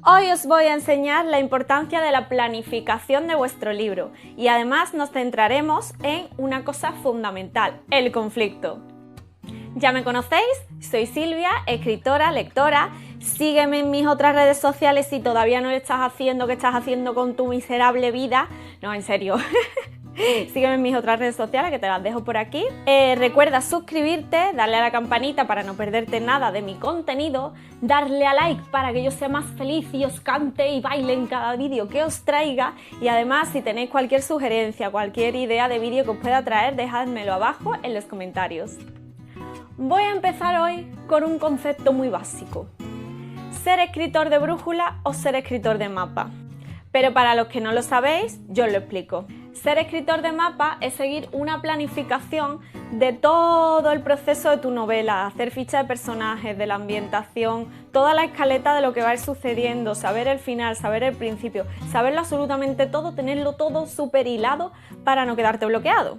Hoy os voy a enseñar la importancia de la planificación de vuestro libro y además nos centraremos en una cosa fundamental, el conflicto. Ya me conocéis, soy Silvia, escritora, lectora. Sígueme en mis otras redes sociales si todavía no lo estás haciendo. ¿Qué estás haciendo con tu miserable vida? No, en serio. Sígueme en mis otras redes sociales que te las dejo por aquí. Recuerda suscribirte, darle a la campanita para no perderte nada de mi contenido, darle a like para que yo sea más feliz y os cante y baile en cada vídeo que os traiga. Y además, si tenéis cualquier sugerencia, cualquier idea de vídeo que os pueda traer, dejádmelo abajo en los comentarios. Voy a empezar hoy con un concepto muy básico. ¿Ser escritor de brújula o ser escritor de mapa? Pero para los que no lo sabéis, yo os lo explico. Ser escritor de mapa es seguir una planificación de todo el proceso de tu novela, hacer ficha de personajes, de la ambientación, toda la escaleta de lo que va a ir sucediendo, saber el final, saber el principio, saberlo absolutamente todo, tenerlo todo súper hilado para no quedarte bloqueado.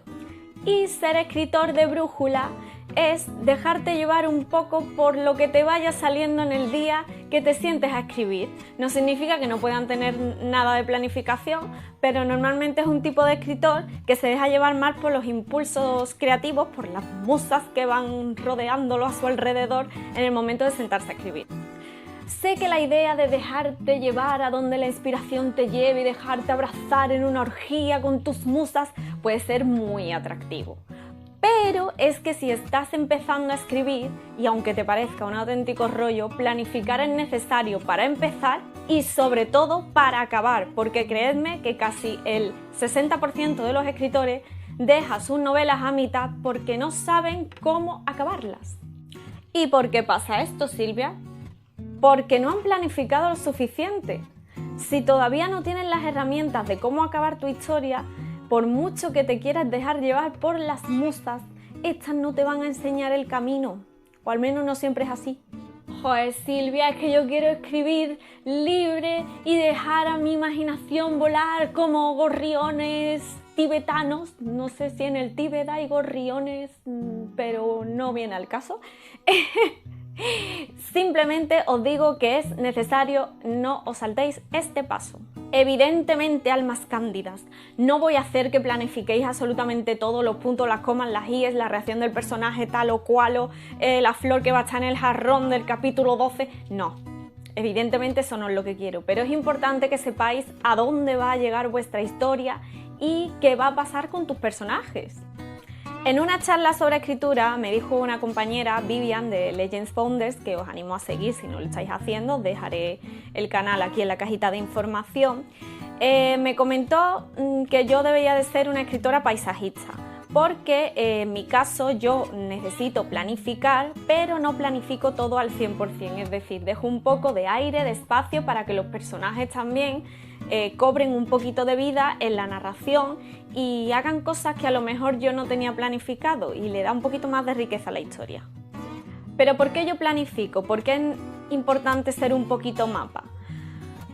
Y ser escritor de brújula es dejarte llevar un poco por lo que te vaya saliendo en el día que te sientes a escribir. No significa que no puedan tener nada de planificación, pero normalmente es un tipo de escritor que se deja llevar más por los impulsos creativos, por las musas que van rodeándolo a su alrededor en el momento de sentarse a escribir. Sé que la idea de dejarte llevar a donde la inspiración te lleve y dejarte abrazar en una orgía con tus musas puede ser muy atractivo. Pero es que si estás empezando a escribir, y aunque te parezca un auténtico rollo, planificar es necesario para empezar y sobre todo para acabar, porque creedme que casi el 60% de los escritores deja sus novelas a mitad porque no saben cómo acabarlas. ¿Y por qué pasa esto, Silvia? Porque no han planificado lo suficiente. Si todavía no tienes las herramientas de cómo acabar tu historia, por mucho que te quieras dejar llevar por las musas, estas no te van a enseñar el camino, o al menos no siempre es así. Joder, Silvia, es que yo quiero escribir libre y dejar a mi imaginación volar como gorriones tibetanos. No sé si en el Tíbet hay gorriones, pero no viene al caso. Simplemente os digo que es necesario, no os saltéis este paso. Evidentemente, almas cándidas, no voy a hacer que planifiquéis absolutamente todo, los puntos, las comas, las íes, la reacción del personaje tal o cual, la flor que va a estar en el jarrón del capítulo 12, no. Evidentemente eso no es lo que quiero, pero es importante que sepáis a dónde va a llegar vuestra historia y qué va a pasar con tus personajes. En una charla sobre escritura me dijo una compañera, Vivian, de Legends Founders, que os animo a seguir si no lo estáis haciendo, os dejaré el canal aquí en la cajita de información. Me comentó que yo debería de ser una escritora paisajista, porque en mi caso yo necesito planificar, pero no planifico todo al 100%, es decir, dejo un poco de aire, de espacio para que los personajes también cobren un poquito de vida en la narración y hagan cosas que a lo mejor yo no tenía planificado y le da un poquito más de riqueza a la historia. ¿Pero por qué yo planifico? ¿Por qué es importante ser un poquito mapa?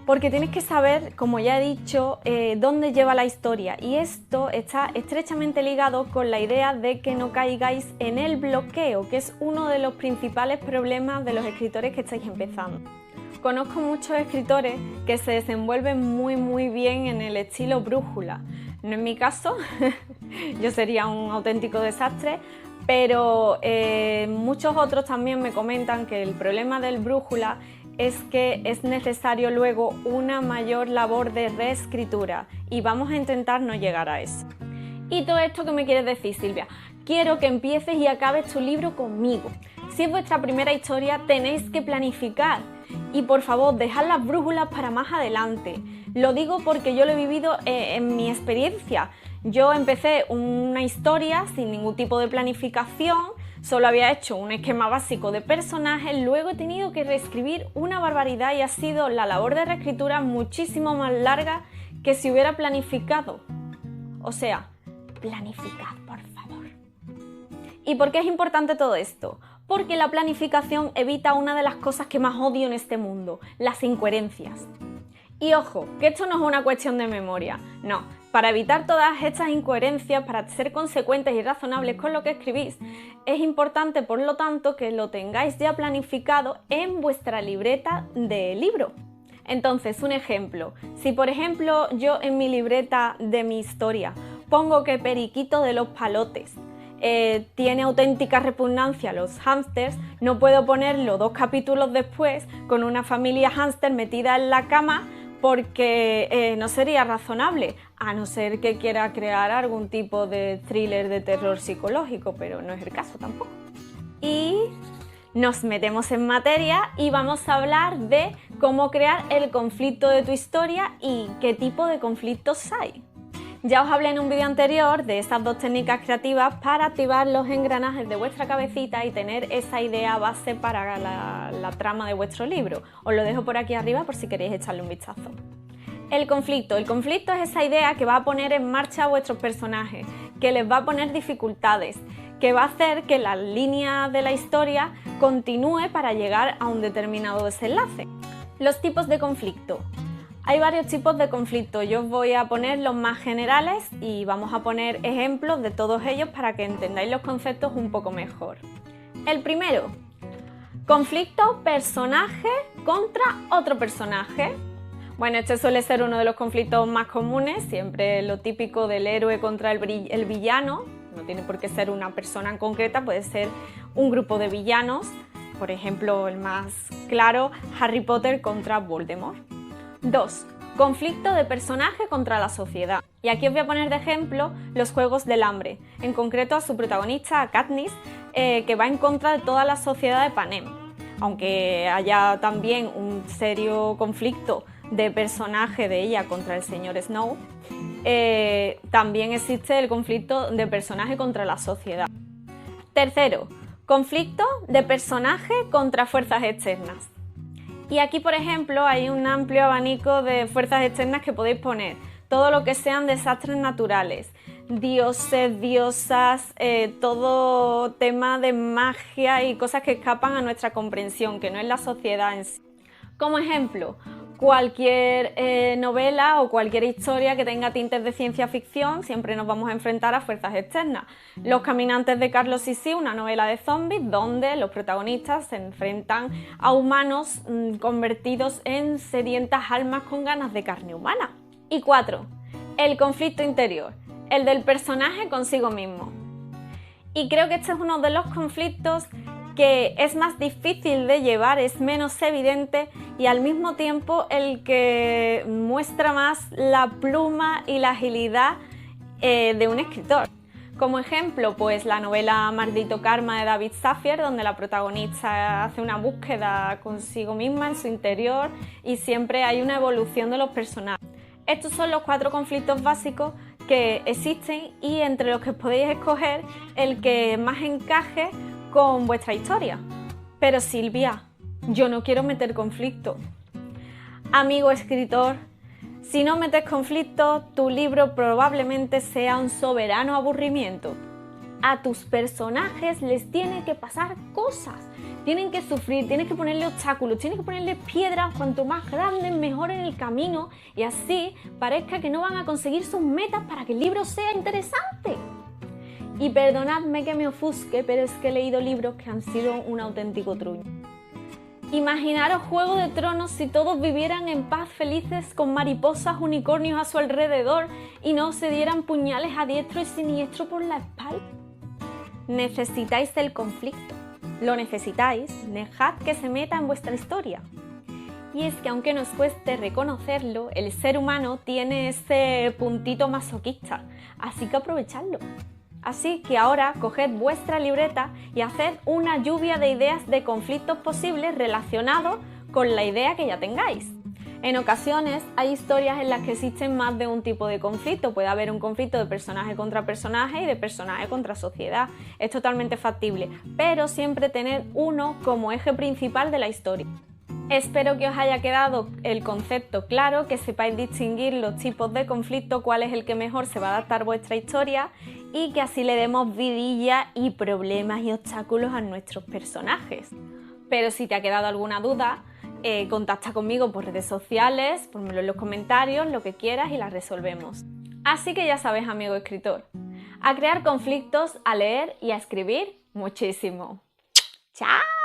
Porque tienes que saber, como ya he dicho, dónde lleva la historia, y esto está estrechamente ligado con la idea de que no caigáis en el bloqueo, que es uno de los principales problemas de los escritores que estáis empezando. Conozco muchos escritores que se desenvuelven muy bien en el estilo brújula. No es mi caso, yo sería un auténtico desastre, pero muchos otros también me comentan que el problema del brújula es que es necesario luego una mayor labor de reescritura y vamos a intentar no llegar a eso. ¿Y todo esto qué me quieres decir, Silvia? Quiero que empieces y acabes tu libro conmigo. Si es vuestra primera historia, tenéis que planificar y por favor dejad las brújulas para más adelante. Lo digo porque yo lo he vivido en mi experiencia. Yo empecé una historia sin ningún tipo de planificación, solo había hecho un esquema básico de personajes, luego he tenido que reescribir una barbaridad y ha sido la labor de reescritura muchísimo más larga que si hubiera planificado. O sea, planificad, por favor. ¿Y por qué es importante todo esto? Porque la planificación evita una de las cosas que más odio en este mundo, las incoherencias. Y ojo, que esto no es una cuestión de memoria, no, Para evitar todas estas incoherencias, para ser consecuentes y razonables con lo que escribís, es importante, por lo tanto, que lo tengáis ya planificado en vuestra libreta de libro. Entonces, un ejemplo. Si, por ejemplo, yo en mi libreta de mi historia pongo que Periquito de los Palotes tiene auténtica repugnancia a los hámsters, no puedo ponerlo 2 capítulos después con una familia hámster metida en la cama, porque no sería razonable, a no ser que quiera crear algún tipo de thriller de terror psicológico, pero no es el caso tampoco. Y nos metemos en materia y vamos a hablar de cómo crear el conflicto de tu historia y qué tipo de conflictos hay. Ya os hablé en un vídeo anterior de estas 2 técnicas creativas para activar los engranajes de vuestra cabecita y tener esa idea base para la trama de vuestro libro. Os lo dejo por aquí arriba por si queréis echarle un vistazo. El conflicto es esa idea que va a poner en marcha a vuestros personajes, que les va a poner dificultades, que va a hacer que la línea de la historia continúe para llegar a un determinado desenlace. Los tipos de conflicto. Hay varios tipos de conflicto, yo os voy a poner los más generales y vamos a poner ejemplos de todos ellos para que entendáis los conceptos un poco mejor. El primero, conflicto personaje contra otro personaje. Bueno, este suele ser uno de los conflictos más comunes, siempre lo típico del héroe contra el villano, no tiene por qué ser una persona en concreta, puede ser un grupo de villanos, por ejemplo, el más claro, Harry Potter contra Voldemort. 2. Conflicto de personaje contra la sociedad. Y aquí os voy a poner de ejemplo los Juegos del Hambre, en concreto a su protagonista, a Katniss, que va en contra de toda la sociedad de Panem. Aunque haya también un serio conflicto de personaje de ella contra el señor Snow, también existe el conflicto de personaje contra la sociedad. Tercero, conflicto de personaje contra fuerzas externas. Y aquí, por ejemplo, hay un amplio abanico de fuerzas externas que podéis poner. Todo lo que sean desastres naturales, dioses, diosas, todo tema de magia y cosas que escapan a nuestra comprensión, que no es la sociedad en sí. Como ejemplo, cualquier novela o cualquier historia que tenga tintes de ciencia ficción, siempre nos vamos a enfrentar a fuerzas externas. Los Caminantes de Carlos Sisi, una novela de zombies donde los protagonistas se enfrentan a humanos convertidos en sedientas almas con ganas de carne humana. Y 4. El conflicto interior, el del personaje consigo mismo. Y creo que este es uno de los conflictos que es más difícil de llevar, es menos evidente y al mismo tiempo el que muestra más la pluma y la agilidad de un escritor. Como ejemplo, pues la novela Maldito Karma de David Saffier, donde la protagonista hace una búsqueda consigo misma en su interior y siempre hay una evolución de los personajes. Estos son los 4 conflictos básicos que existen y entre los que podéis escoger el que más encaje con vuestra historia. Pero Silvia, yo no quiero meter conflicto. Amigo escritor, si no metes conflicto, tu libro probablemente sea un soberano aburrimiento. A tus personajes les tiene que pasar cosas, tienen que sufrir, tienes que ponerle obstáculos, tienes que ponerle piedras, cuanto más grandes mejor en el camino y así parezca que no van a conseguir sus metas para que el libro sea interesante. Y perdonadme que me ofusque, pero es que he leído libros que han sido un auténtico truño. Imaginaros Juego de Tronos si todos vivieran en paz felices con mariposas, unicornios a su alrededor y no se dieran puñales a diestro y siniestro por la espalda. Necesitáis el conflicto. Lo necesitáis, dejad que se meta en vuestra historia. Y es que aunque nos cueste reconocerlo, el ser humano tiene ese puntito masoquista, así que aprovechadlo. Así que ahora coged vuestra libreta y haced una lluvia de ideas de conflictos posibles relacionados con la idea que ya tengáis. En ocasiones hay historias en las que existen más de un tipo de conflicto. Puede haber un conflicto de personaje contra personaje y de personaje contra sociedad. Es totalmente factible, pero siempre tener uno como eje principal de la historia. Espero que os haya quedado el concepto claro, que sepáis distinguir los tipos de conflicto, cuál es el que mejor se va a adaptar a vuestra historia y que así le demos vidilla y problemas y obstáculos a nuestros personajes. Pero si te ha quedado alguna duda, contacta conmigo por redes sociales, ponmelo en los comentarios, lo que quieras y la resolvemos. Así que ya sabes, amigo escritor, a crear conflictos, a leer y a escribir muchísimo. ¡Chao!